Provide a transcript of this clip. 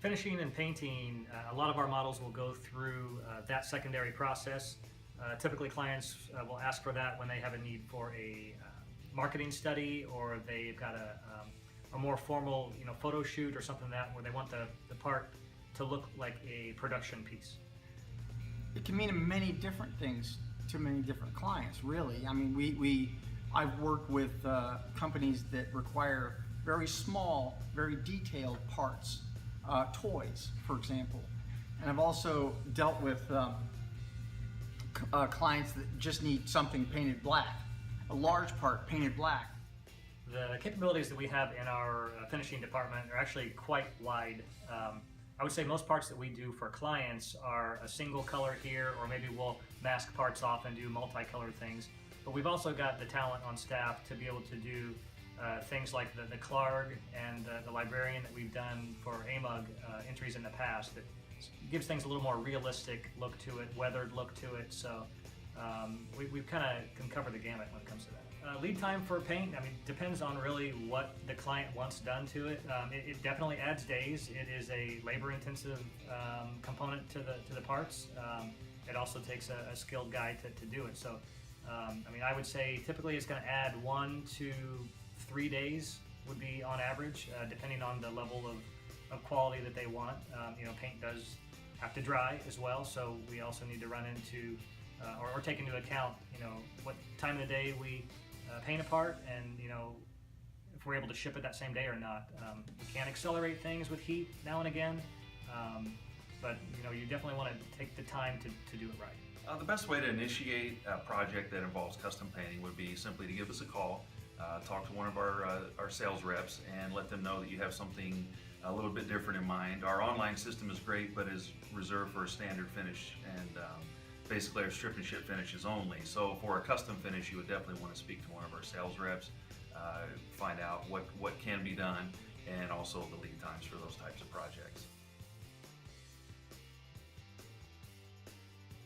finishing and painting, a lot of our models will go through that secondary process. Typically, clients will ask for that when they have a need for a marketing study, or they've got a more formal, photo shoot or something like that, where they want the part to look like a production piece. It can mean many different things to many different clients, really. I mean, I've worked with companies that require very small, very detailed parts, toys, for example. And I've also dealt with clients that just need something painted black, a large part painted black. The capabilities that we have in our finishing department are actually quite wide. I would say most parts that we do for clients are a single color here, or maybe we'll mask parts off and do multicolored things. But we've also got the talent on staff to be able to do things like the Clarg and the Librarian that we've done for AMUG entries in the past, that gives things a little more realistic look to it, weathered look to it. So we kind of can cover the gamut when it comes to that. Lead time for paint, depends on really what the client wants done to it. It definitely adds days. It is a labor-intensive component to the parts. It also takes a skilled guy to do it. So, I would say typically it's going to add 1 to 3 days would be on average, depending on the level of quality that they want. Paint does have to dry as well, so we also need to run into or take into account, what time of the day we paint a part, and if we're able to ship it that same day or not. We can accelerate things with heat now and again, but you definitely want to take the time to do it right. The best way to initiate a project that involves custom painting would be simply to give us a call, talk to one of our sales reps, and let them know that you have something a little bit different in mind. Our online system is great, but is reserved for a standard finish, and basically our strip and ship finishes only. So for a custom finish, you would definitely want to speak to one of our sales reps, find out what can be done, and also the lead times for those types of projects.